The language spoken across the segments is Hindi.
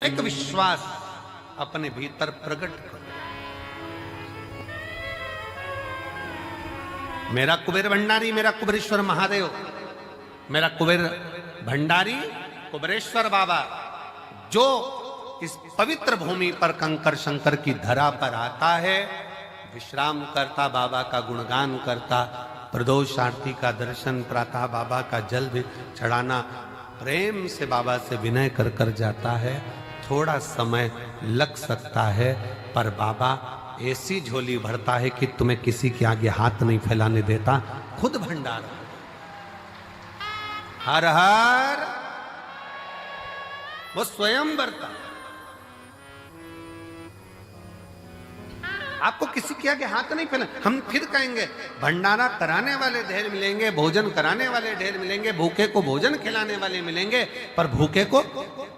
एक विश्वास अपने भीतर प्रकट करो। मेरा कुबेर भंडारी, मेरा कुबेरेश्वर महादेव, मेरा कुबेर भंडारी कुबेरेश्वर बाबा जो इस पवित्र भूमि पर कंकर शंकर की धरा पर आता है, विश्राम करता, बाबा का गुणगान करता, प्रदोष आरती का दर्शन, प्रातः बाबा का जल भी चढ़ाना, प्रेम से बाबा से विनय कर कर जाता है। थोड़ा समय लग सकता है, पर बाबा ऐसी झोली भरता है कि तुम्हें किसी के आगे हाथ नहीं फैलाने देता, खुद भंडार। हर हर वो स्वयं भरता, आपको किसी के आगे हाथ नहीं फैला। हम फिर कहेंगे भंडारा कराने वाले ढेर मिलेंगे, भोजन कराने वाले ढेर मिलेंगे, भूखे को भोजन खिलाने वाले मिलेंगे, पर भूखे को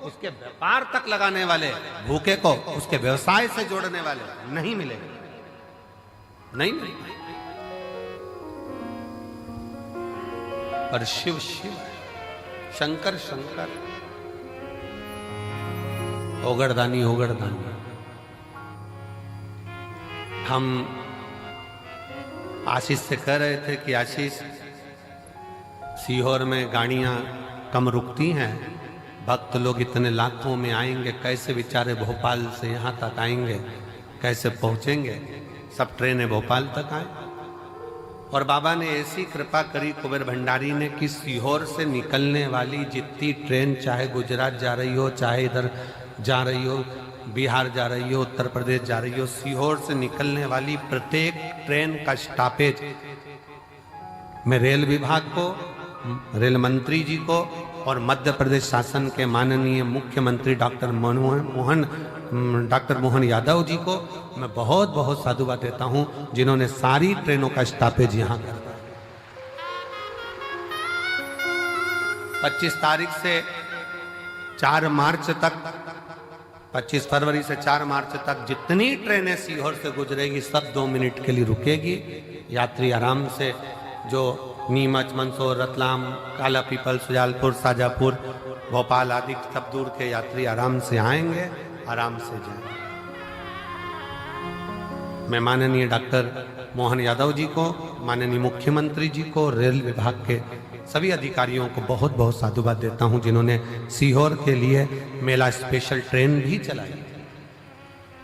उसके व्यापार तक लगाने वाले, भूखे को उसके व्यवसाय से जोड़ने वाले नहीं मिलेंगे। नहीं मिलेंगे। पर शिव शिव, शंकर शंकर, ओगड़दानी ओगड़दानी। हम आशीष से कह रहे थे कि आशीष, सीहोर में गाड़ियां कम रुकती हैं, भक्त लोग इतने लाखों में आएंगे, कैसे बेचारे भोपाल से यहाँ तक आएंगे, कैसे पहुँचेंगे? सब ट्रेनें भोपाल तक आए। और बाबा ने ऐसी कृपा करी कुबेर भंडारी ने कि सीहोर से निकलने वाली जितनी ट्रेन, चाहे गुजरात जा रही हो, चाहे इधर जा रही हो, बिहार जा रही हो, उत्तर प्रदेश जा रही हो, सीहोर से निकलने वाली प्रत्येक ट्रेन का स्टॉपेज मैं रेल विभाग को, रेल मंत्री जी को और मध्य प्रदेश शासन के माननीय मुख्यमंत्री डॉक्टर मोहन यादव जी को मैं बहुत बहुत साधुवाद देता हूं, जिन्होंने सारी ट्रेनों का स्टॉपेज यहां कर दिया। 25 तारीख से 4 मार्च तक, 25 फरवरी से 4 मार्च तक जितनी ट्रेनें सीहोर से गुजरेगी सब 2 मिनट के लिए रुकेगी। यात्री आराम से, जो नीमच, मंदसौर, रतलाम, काला पीपल, सुजालपुर, शाजापुर, भोपाल आदि सब दूर के यात्री आराम से आएंगे, आराम से जाएंगे। मैं माननीय डॉक्टर मोहन यादव जी को, माननीय मुख्यमंत्री जी को, रेल विभाग के सभी अधिकारियों को बहुत बहुत साधुवाद देता हूं, जिन्होंने सीहोर के लिए मेला स्पेशल ट्रेन भी चलाई।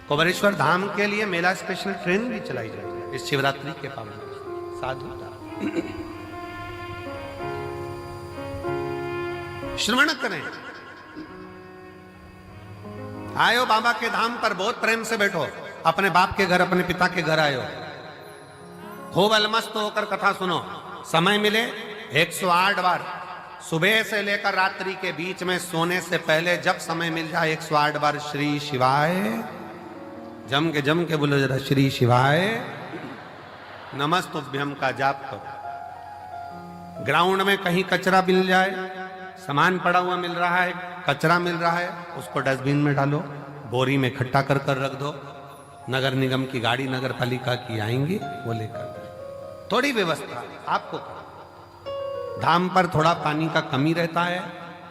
कुबेरेश्वर धाम के लिए मेला स्पेशल ट्रेन भी चलाई जाएगी इस शिवरात्रि के पावन। साधुता श्रवण करें। आयो बाबा के धाम पर, बहुत प्रेम से बैठो, अपने बाप के घर, अपने पिता के घर आयो, खूब अलमस्त होकर कथा सुनो। समय मिले 108 बार, सुबह से लेकर रात्रि के बीच में सोने से पहले जब समय मिल जाए 108 बार श्री शिवाय, जम के बोलो जरा, श्री शिवाय नमस्तुभ्यम का जाप करो। ग्राउंड में कहीं कचरा मिल जाए, सामान पड़ा हुआ मिल रहा है, कचरा मिल रहा है, उसको डस्टबिन में डालो, बोरी में इकट्ठा कर कर रख दो। नगर निगम की गाड़ी, नगर पालिका की आएंगी, वो लेकर। थोड़ी व्यवस्था आपको, धाम पर थोड़ा पानी का कमी रहता है,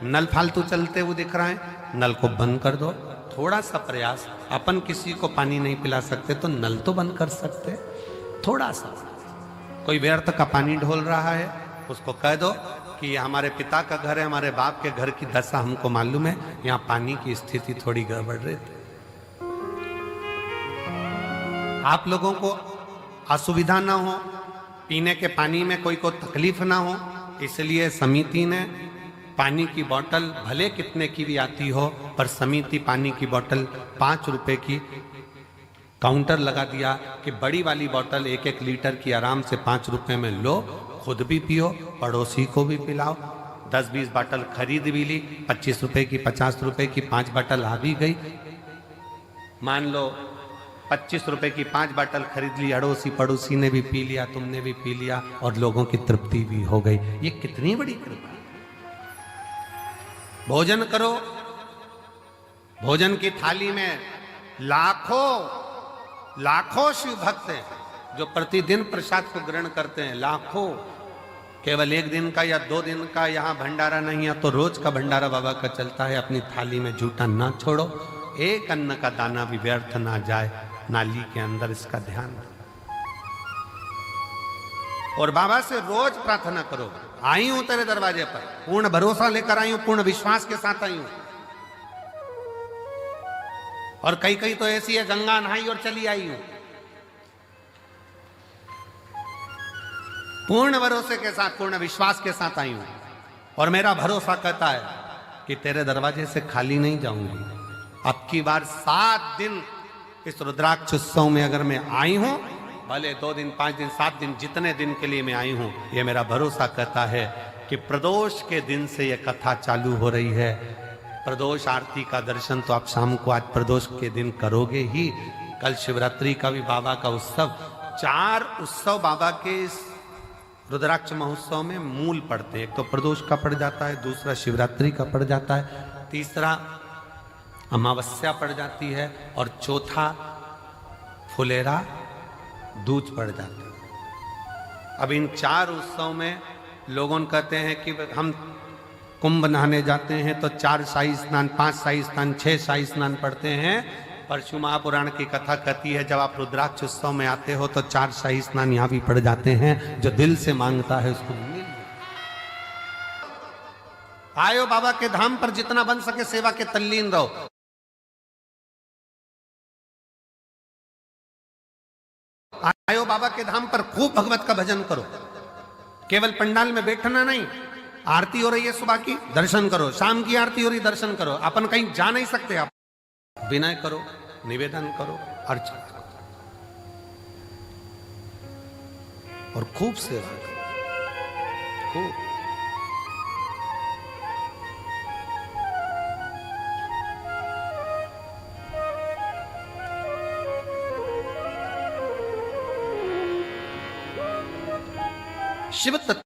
नल फालतू चलते हुए दिख रहा है, नल को बंद कर दो। थोड़ा सा प्रयास, अपन किसी को पानी नहीं पिला सकते तो नल तो बंद कर सकते, थोड़ा सा। कोई व्यर्थ का पानी ढोल रहा है, उसको कह दो कि ये हमारे पिता का घर है, हमारे बाप के घर की दशा हमको मालूम है, यहाँ पानी की स्थिति थोड़ी गड़बड़ रहती। आप लोगों को असुविधा ना हो, पीने के पानी में कोई को तकलीफ ना हो, इसलिए समिति ने पानी की बोतल भले कितने की भी आती हो, पर समिति पानी की बोतल 5 रुपए की काउंटर लगा दिया कि बड़ी वाली बोतल 1-1 लीटर की आराम से 5 रुपए में लो, खुद भी पियो, पड़ोसी को भी पिलाओ। 10-20 बोतल खरीद भी ली, 25 रुपए की, 50 रुपए की 5 बोतल आ भी गई। मान लो 25 रुपए की 5 बोतल खरीद ली, अड़ोसी पड़ोसी ने भी पी लिया, तुमने भी पी लिया, और लोगों की तृप्ति भी हो गई। ये कितनी बड़ी कृपा। भोजन करो, भोजन की थाली में लाखों शिव भक्त हैं जो प्रतिदिन प्रसाद को ग्रहण करते हैं, लाखों। केवल एक दिन का या 2 दिन का यहाँ भंडारा नहीं है, तो रोज का भंडारा बाबा का चलता है। अपनी थाली में झूठा ना छोड़ो, एक अन्न का दाना भी व्यर्थ ना जाए नाली के अंदर, इसका ध्यान रखो। और बाबा से रोज प्रार्थना करो, आई हूं तेरे दरवाजे पर, पूर्ण भरोसा लेकर आई हूं, पूर्ण विश्वास के साथ आई हूं। और कई कई तो ऐसी है, गंगा नहाई और चली आई हूं। पूर्ण भरोसे के साथ, पूर्ण विश्वास के साथ आई हूं। और मेरा भरोसा कहता है कि तेरे दरवाजे से खाली नहीं जाऊंगी। अब की बार 7 दिन इस रुद्राक्ष उत्सव में अगर मैं आई हूं, भले 2 दिन, 5 दिन, 7 दिन, जितने दिन के लिए मैं आई हूं, ये मेरा भरोसा कहता है कि प्रदोष के दिन से ये कथा चालू हो रही है। प्रदोष आरती का दर्शन तो आप शाम को आज प्रदोष के दिन करोगे ही। कल शिवरात्रि का भी बाबा का उत्सव, 4 उत्सव बाबा के इस रुद्राक्ष महोत्सव में मूल पड़ते हैं। एक तो प्रदोष का पड़ जाता है, दूसरा शिवरात्रि का पड़ जाता है, तीसरा अमावस्या पड़ जाती है, और चौथा फुलेरा दूज पड़ जाता है। अब इन 4 उत्सव में लोगों कहते हैं कि हम कुंभ नहाने जाते हैं तो 4 शाही स्नान, 5 शाही स्नान, 6 शाही स्नान पढ़ते हैं। परशु महापुराण की कथा कहती है जब आप रुद्राक्ष उत्सव में आते हो तो 4 शाही स्नान यहाँ भी पड़ जाते हैं। जो दिल से मांगता है उसको मिल। आयो बाबा के धाम पर, जितना बन सके सेवा के तल्लीन रहो। आयो बाबा के धाम पर, खूब भगवत का भजन करो। केवल पंडाल में बैठना नहीं, आरती हो रही है सुबह की, दर्शन करो। शाम की आरती हो रही, दर्शन करो। अपन कहीं जा नहीं सकते, आप विनय करो, निवेदन करो, अर्चना करो और खूब सेवा करो, खूब। शिव तत्व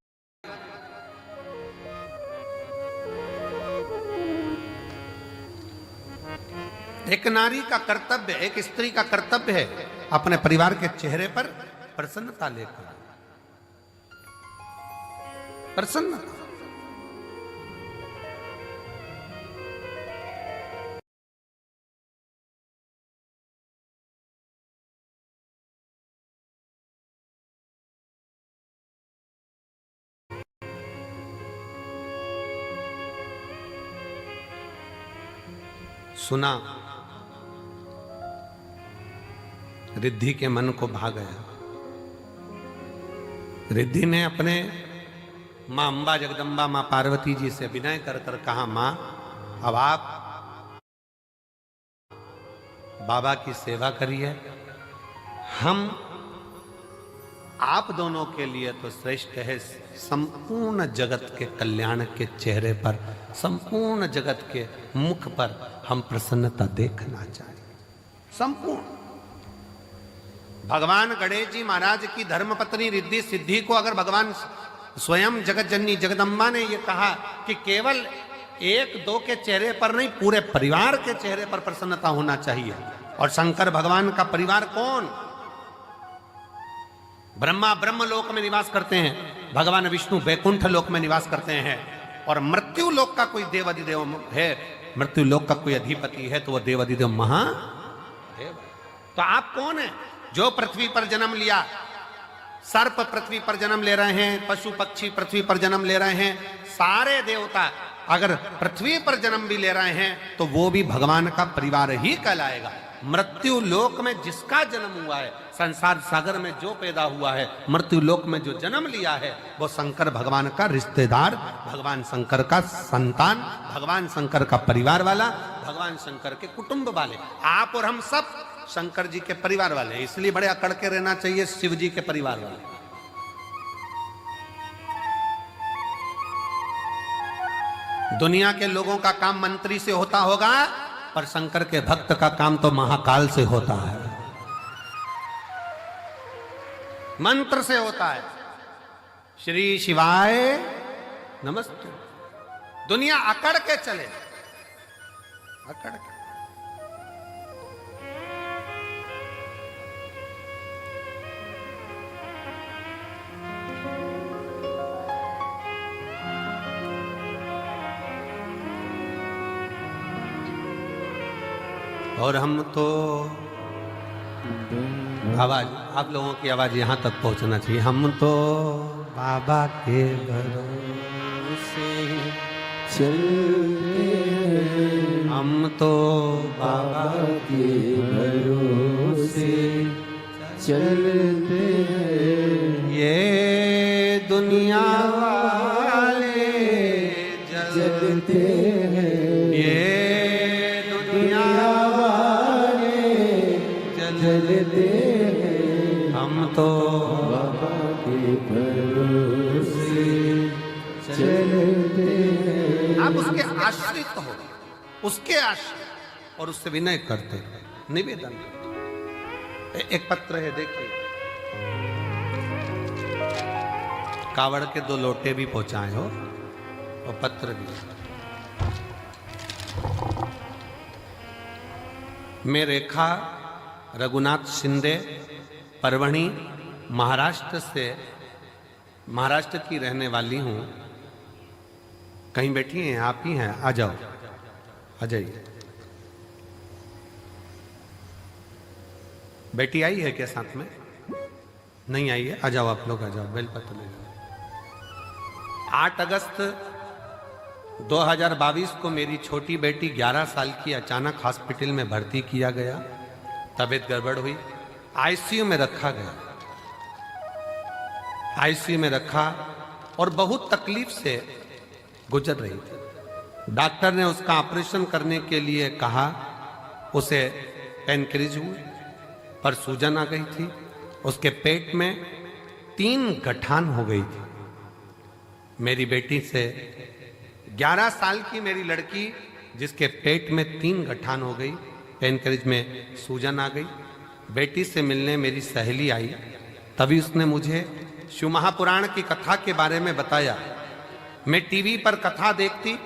एक नारी का कर्तव्य, एक स्त्री का कर्तव्य है अपने परिवार के चेहरे पर प्रसन्नता लेकर, प्रसन्नता। सुना, रिद्धि के मन को भा गया। रिद्धि ने अपने मां अंबा जगदम्बा, मां पार्वती जी से विनय कर कर कहा, मां अब आप बाबा की सेवा करिए, हम आप दोनों के लिए तो श्रेष्ठ है। संपूर्ण जगत के कल्याण के चेहरे पर, संपूर्ण जगत के मुख पर हम प्रसन्नता देखना चाहिए। संपूर्ण भगवान गणेश जी महाराज की धर्मपत्नी रिद्धि सिद्धि को अगर भगवान स्वयं जगत जननी जगदम्बा ने यह कहा कि केवल 1-2 के चेहरे पर नहीं, पूरे परिवार के चेहरे पर प्रसन्नता होना चाहिए। और शंकर भगवान का परिवार कौन? ब्रह्मा ब्रह्म लोक में निवास करते हैं, भगवान विष्णु वैकुंठ लोक में निवास करते हैं, और मृत्यु लोक का कोई देवाधिदेव है, मृत्यु लोक का कोई अधिपति है तो वह देवाधिदेव महादेव। तो आप कौन है? जो पृथ्वी पर जन्म लिया, सर्प पृथ्वी पर जन्म ले रहे हैं, पशु पक्षी पृथ्वी पर जन्म ले रहे हैं, सारे देवता अगर पृथ्वी पर जन्म भी ले रहे हैं तो वो भी भगवान का परिवार ही कहलाएगा। मृत्यु लोक में जिसका जन्म हुआ है, संसार सागर में जो पैदा हुआ है, मृत्यु लोक में जो जन्म लिया है, वो शंकर भगवान का रिश्तेदार, भगवान शंकर का संतान, भगवान शंकर का परिवार वाला, भगवान शंकर के कुटुंब वाले। आप और हम सब शंकर जी के परिवार वाले, इसलिए बड़े अकड़ के रहना चाहिए शिव जी के परिवार वाले। दुनिया के लोगों का काम मंत्री से होता होगा, पर शंकर के भक्त का काम तो महाकाल से होता है, मंत्र से होता है। श्री शिवाय नमस्ते। दुनिया अकड़ के चले, अकड़ के। और हम तो आवाज, आप लोगों की आवाज यहां तक पहुंचना चाहिए। हम तो बाबा के भरोसे चलते हैं, हम तो बाबा के भरोसे चलते हैं। ये दुनिया वाले जलते हैं, ये दुनिया वाले जलते हैं। हम तो बाबा के भरोसे चलते हैं। आप उसके आश्रित हो, उसके आश्रित, और उससे विनय करते रहो, निवेदन करते। एक पत्र है, देखिए, कावड़ के 2 लोटे भी पहुंचाए हो और पत्र भी। मैं रेखा रघुनाथ शिंदे, परवणी, महाराष्ट्र की रहने वाली हूं। कहीं बैठी हैं? आप ही हैं? आ जाओ, आ जाइए। बेटी आई है क्या साथ में? नहीं आई है? आ जाओ, आप लोग आ जाओ, बेलपत्र ले जाओ। 8 अगस्त 2022 को मेरी छोटी बेटी 11 साल की अचानक हॉस्पिटल में भर्ती किया गया। तबीयत गड़बड़ हुई, आईसीयू में रखा गया। आईसीयू में रखा और बहुत तकलीफ से गुजर रही थी। डॉक्टर ने उसका ऑपरेशन करने के लिए कहा। उसे पेनक्रिज हुई, पर सूजन आ गई थी। उसके पेट में 3 गठान हो गई थी। मेरी बेटी से 11 साल की मेरी लड़की, जिसके पेट में 3 गठान हो गई, पेनक्रिज में सूजन आ गई। बेटी से मिलने मेरी सहेली आई, तभी उसने मुझे शिव महापुराण की कथा के बारे में बताया। मैं टीवी पर कथा देखती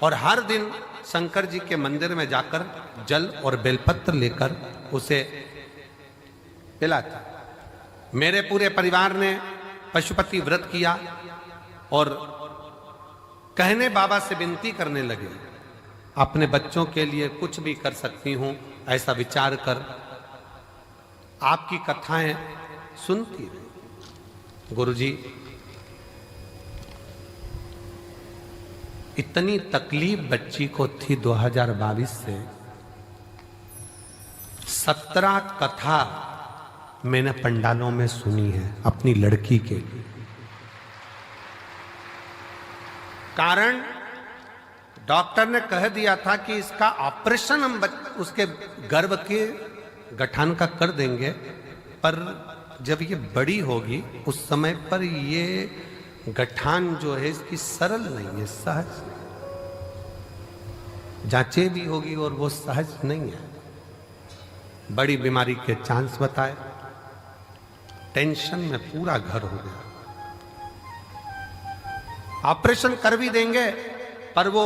और हर दिन शंकर जी के मंदिर में जाकर जल और बेलपत्र लेकर उसे पिलाती। मेरे पूरे परिवार ने पशुपति व्रत किया और कहने बाबा से विनती करने लगे, अपने बच्चों के लिए कुछ भी कर सकती हूं, ऐसा विचार कर आपकी कथाएं सुनती रही। गुरुजी, इतनी तकलीफ बच्ची को थी 2022 से। 17 कथा मैंने पंडालों में सुनी है अपनी लड़की के लिए। कारण डॉक्टर ने कह दिया था कि इसका ऑपरेशन हम उसके गर्भ के गठान का कर देंगे, पर जब ये बड़ी होगी उस समय पर ये गठान जो है इसकी सरल नहीं है, सहज जांचे भी होगी और वो सहज नहीं है। बड़ी बीमारी के चांस बताए। टेंशन में पूरा घर हो गया। ऑपरेशन कर भी देंगे, पर वो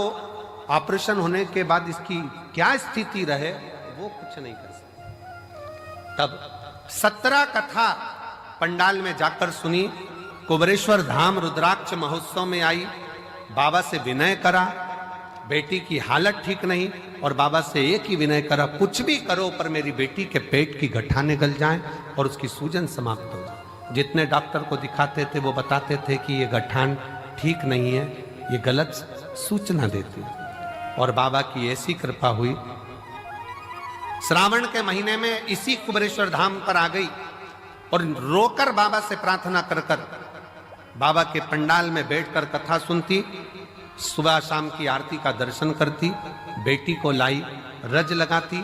ऑपरेशन होने के बाद इसकी क्या स्थिति रहे वो कुछ नहीं कर सकते। तब 17 कथा पंडाल में जाकर सुनी। कुबरेश्वर धाम रुद्राक्ष महोत्सव में आई, बाबा से विनय करा। बेटी की हालत ठीक नहीं और बाबा से एक ही विनय करा, कुछ भी करो पर मेरी बेटी के पेट की गठाने गल जाएं और उसकी सूजन समाप्त हो जाए। जितने डॉक्टर को दिखाते थे वो बताते थे कि ये गठान ठीक नहीं है, ये गलत सूचना देती है। और बाबा की ऐसी कृपा हुई, श्रावण के महीने में इसी कुबरेश्वर धाम पर आ गई और रोकर बाबा से प्रार्थना कर कर बाबा के पंडाल में बैठकर कथा सुनती, सुबह शाम की आरती का दर्शन करती, बेटी को लाई, रज लगाती,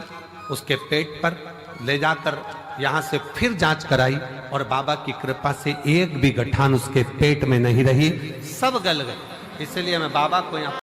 उसके पेट पर ले जाकर यहाँ से फिर जांच कराई और बाबा की कृपा से एक भी गठान उसके पेट में नहीं रही, सब गल गए। इसलिए मैं बाबा को यहाँ